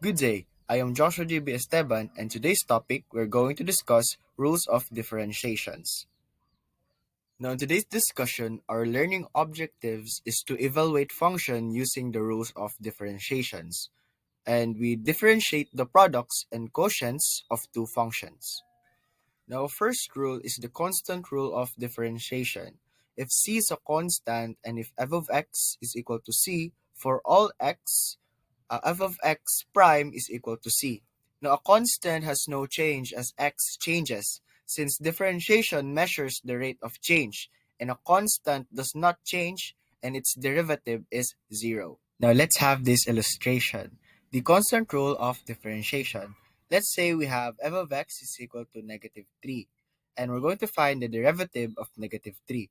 Good day, I am Joshua J.B. Esteban, and today's topic we're going to discuss rules of differentiations. Now, in today's discussion, our learning objectives is to evaluate function using the rules of differentiations, and we differentiate the products and quotients of two functions. Now, first rule is the constant rule of differentiation. If c is a constant and if f of x is equal to c, for all x, f of x prime is equal to c. Now, a constant has no change as x changes, since differentiation measures the rate of change, and a constant does not change, and its derivative is 0. Now, let's have this illustration. The constant rule of differentiation. Let's say we have f of x is equal to negative 3, and we're going to find the derivative of negative 3.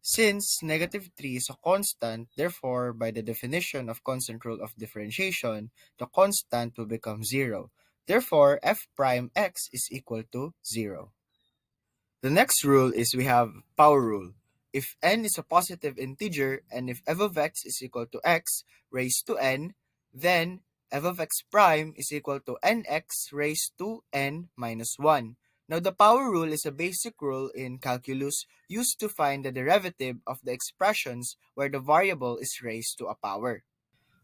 Since negative 3 is a constant, therefore, by the definition of constant rule of differentiation, the constant will become 0. Therefore, f prime x is equal to 0. The next rule is we have power rule. If n is a positive integer and if f of x is equal to x raised to n, then f of x prime is equal to nx raised to n minus 1. Now, the power rule is a basic rule in calculus used to find the derivative of the expressions where the variable is raised to a power.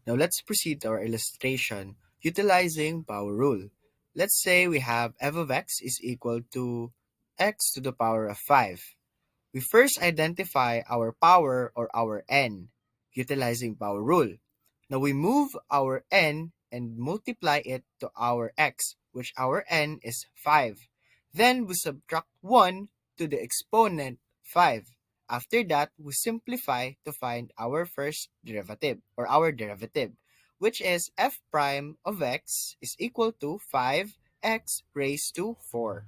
Now, let's proceed to our illustration utilizing power rule. Let's say we have f of x is equal to x to the power of 5. We first identify our power or our n utilizing power rule. Now we move our n and multiply it to our x, which our n is 5. Then we subtract 1 to the exponent 5. After that, we simplify to find our first derivative or our derivative, which is f prime of x is equal to 5x raised to 4.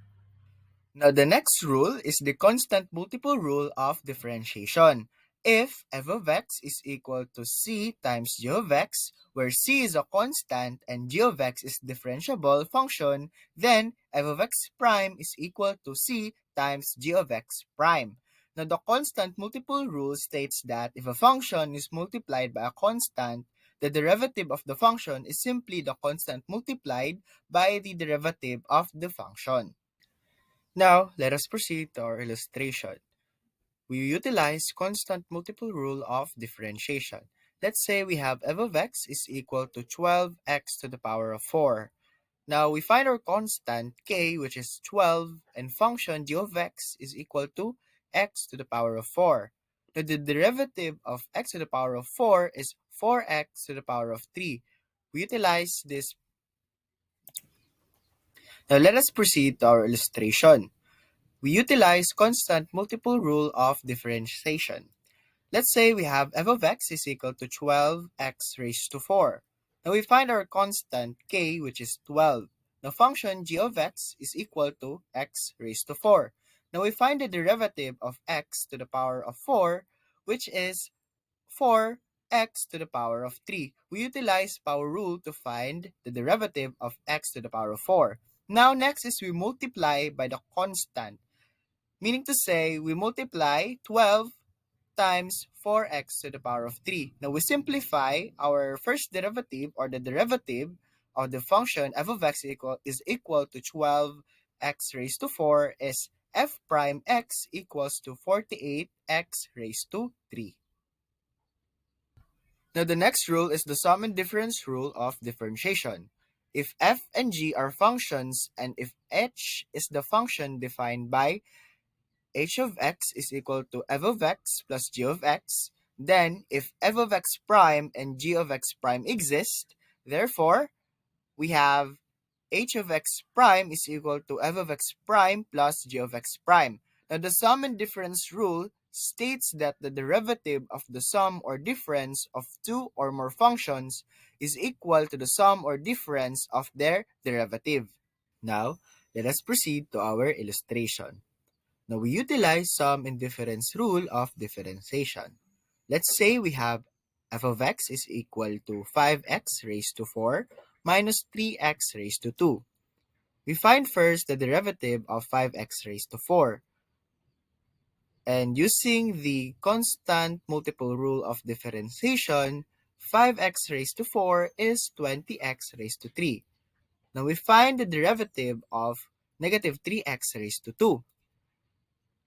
Now, the next rule is the constant multiple rule of differentiation. If f of x is equal to c times g of x, where c is a constant and g of x is differentiable function, then f of x prime is equal to c times g of x prime. Now, the constant multiple rule states that if a function is multiplied by a constant, the derivative of the function is simply the constant multiplied by the derivative of the function. Now, let us proceed to our illustration. We utilize constant multiple rule of differentiation. Let's say we have f of x is equal to 12x to the power of 4. Now, we find our constant k, which is 12, and function g of x is equal to x to the power of 4. Now, the derivative of x to the power of 4 is 4x to the power of 3. We utilize this. Now, let us proceed to our illustration. We utilize constant multiple rule of differentiation. Let's say we have f of x is equal to 12x raised to 4. Now we find our constant k, which is 12. The function g of x is equal to x raised to 4. Now we find the derivative of x to the power of 4, which is 4x to the power of 3. We utilize power rule to find the derivative of x to the power of 4. Now next is we multiply by the constant. Meaning to say, we multiply 12 times 4x to the power of 3. Now, we simplify our first derivative or the derivative of the function f of x is equal to 12x raised to 4 is f prime x equals to 48x raised to 3. Now, the next rule is the sum and difference rule of differentiation. If f and g are functions and if h is the function defined by h of x is equal to f of x plus g of x, then if f of x prime and g of x prime exist, therefore, we have h of x prime is equal to f of x prime plus g of x prime. Now, the sum and difference rule states that the derivative of the sum or difference of two or more functions is equal to the sum or difference of their derivative. Now, let us proceed to our illustration. Now, we utilize sum and difference rule of differentiation. Let's say we have f of x is equal to 5x raised to 4 minus 3x raised to 2. We find first the derivative of 5x raised to 4. And using the constant multiple rule of differentiation, 5x raised to 4 is 20x raised to 3. Now we find the derivative of negative 3x raised to 2.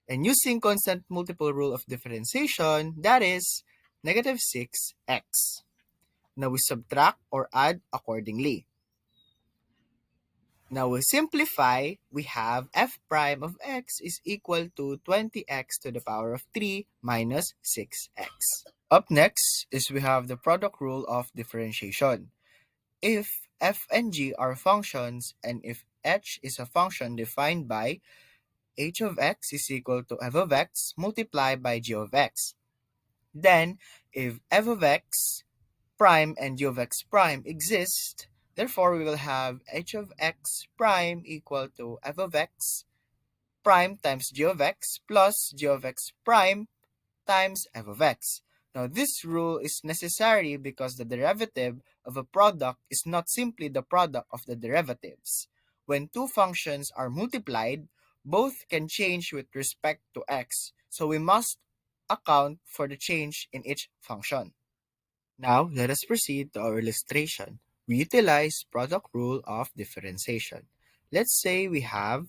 And using constant multiple rule of differentiation, that is negative 6x. Now we subtract or add accordingly. Now we simplify, we have f prime of x is equal to 20x to the power of 3 minus 6x. Up next is we have the product rule of differentiation. If f and g are functions and if h is a function defined by h of x is equal to f of x multiplied by g of x, then if f of x prime and g of x prime exist, therefore we will have h of x prime equal to f of x prime times g of x plus g of x prime times f of x. Now this rule is necessary because the derivative of a product is not simply the product of the derivatives. When two functions are multiplied, both can change with respect to x, so we must account for the change in each function. Now, let us proceed to our illustration. We utilize product rule of differentiation. Let's say we have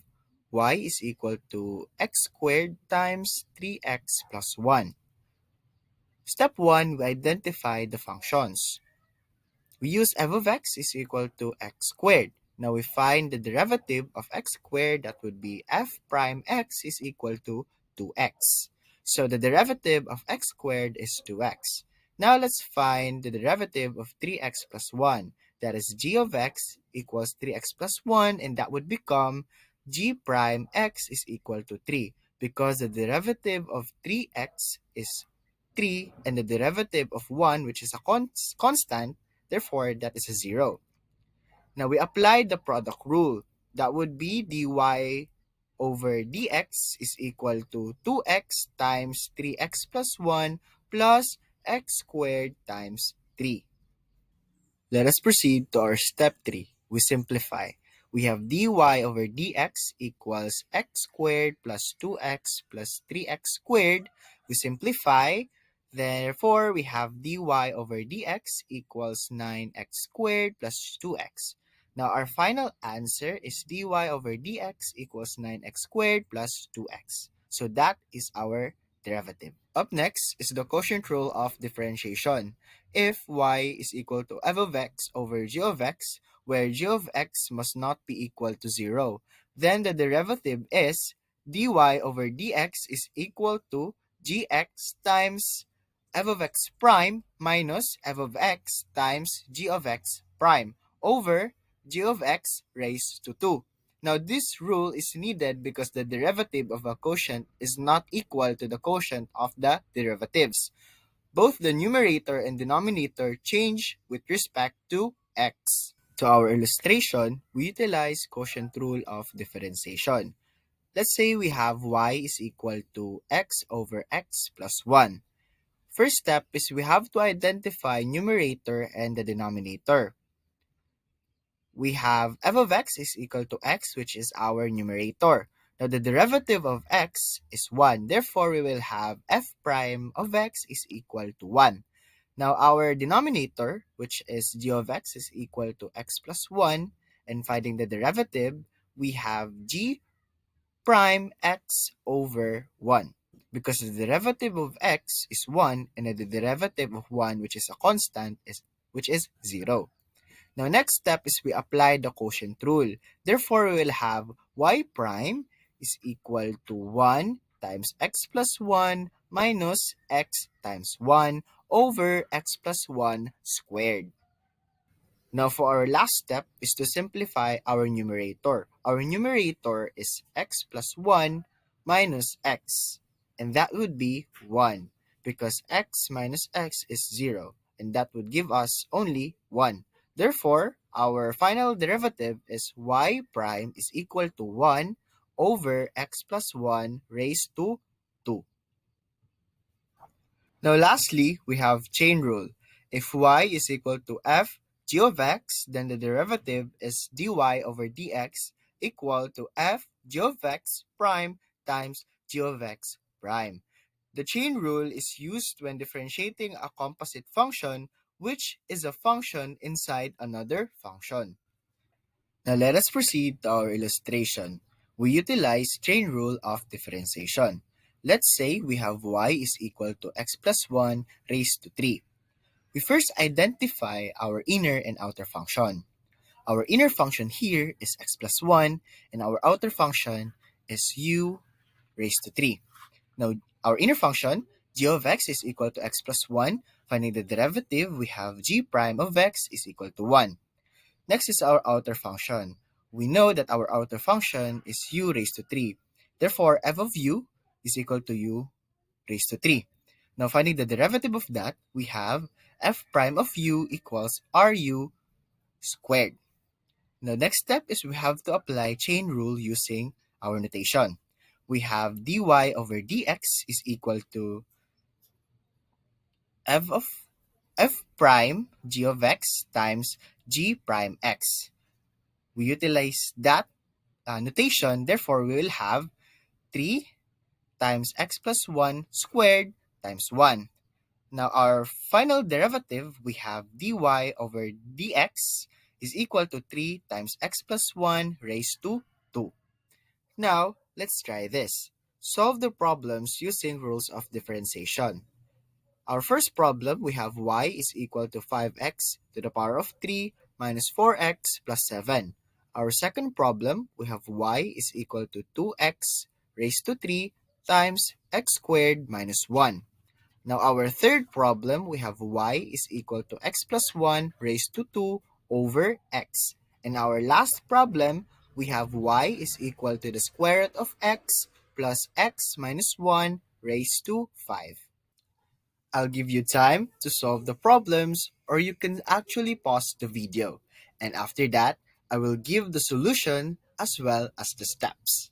y is equal to x squared times 3x plus 1. Step 1, we identify the functions. We use f of x is equal to x squared. Now we find the derivative of x squared, that would be f prime x is equal to 2x. So the derivative of x squared is 2x. Now let's find the derivative of 3x plus 1. That is g of x equals 3x plus 1, and that would become g prime x is equal to 3 because the derivative of 3x is 3 and the derivative of 1, which is a constant, therefore that is a 0. Now we apply the product rule. That would be dy over dx is equal to 2x times 3x plus 1 plus x squared times 3. Let us proceed to our step 3. We simplify. We have dy over dx equals x squared plus 2x plus 3x squared. We simplify. Therefore, we have dy over dx equals 9x squared plus 2x. Now, our final answer is dy over dx equals 9x squared plus 2x. So that is our derivative. Up next is the quotient rule of differentiation. If y is equal to f of x over g of x, where g of x must not be equal to 0, then the derivative is dy over dx is equal to gx times f of x prime minus f of x times g of x prime over g of x raised to 2. Now, this rule is needed because the derivative of a quotient is not equal to the quotient of the derivatives. Both the numerator and denominator change with respect to x. To our illustration, we utilize quotient rule of differentiation. Let's say we have y is equal to x over x plus 1. First step is we have to identify numerator and the denominator. We have f of x is equal to x, which is our numerator. Now, the derivative of x is 1. Therefore, we will have f prime of x is equal to 1. Now, our denominator, which is g of x, is equal to x plus 1. And finding the derivative, we have g prime x over 1. Because the derivative of x is 1 and the derivative of 1, which is a constant, which is 0. Now, next step is we apply the quotient rule. Therefore, we will have y prime is equal to 1 times x plus 1 minus x times 1 over x plus 1 squared. Now, for our last step is to simplify our numerator. Our numerator is x plus 1 minus x, and that would be 1 because x minus x is 0, and that would give us only 1. Therefore, our final derivative is y prime is equal to 1 over x plus 1 raised to 2. Now lastly, we have chain rule. If y is equal to f g of x, then the derivative is dy over dx equal to f g of x prime times g of x prime. The chain rule is used when differentiating a composite function which is a function inside another function. Now let us proceed to our illustration. We utilize chain rule of differentiation. Let's say we have y is equal to x plus 1 raised to 3. We first identify our inner and outer function. Our inner function here is x plus 1 and our outer function is u raised to 3. Now, our inner function, g of x is equal to x plus 1. Finding the derivative, we have g prime of x is equal to 1. Next is our outer function. We know that our outer function is u raised to 3. Therefore, f of u is equal to u raised to 3. Now, finding the derivative of that, we have f prime of u equals ru squared. The next step is we have to apply chain rule using our notation. We have dy over dx is equal to f of f prime g of x times g prime x. We utilize that notation, therefore we will have 3 times x plus 1 squared times 1. Now our final derivative, we have dy over dx is equal to 3 times x plus 1 raised to 2. Now, let's try this. Solve the problems using rules of differentiation. Our first problem, we have y is equal to 5x to the power of 3 minus 4x plus 7. Our second problem, we have y is equal to 2x raised to 3 times x squared minus 1. Now our third problem, we have y is equal to x plus 1 raised to 2 over x. And our last problem, we have y is equal to the square root of x plus x minus 1 raised to 5. I'll give you time to solve the problems, or you can actually pause the video. And after that, I will give the solution as well as the steps.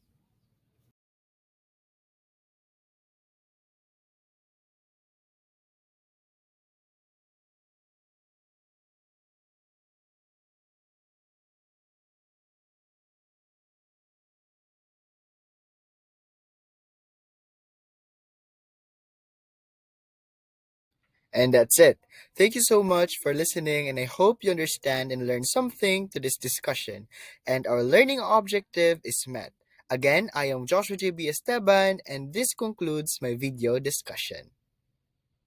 And that's it. Thank you so much for listening, and I hope you understand and learn something to this discussion. And our learning objective is met. Again, I am Joshua JB Esteban, and this concludes my video discussion.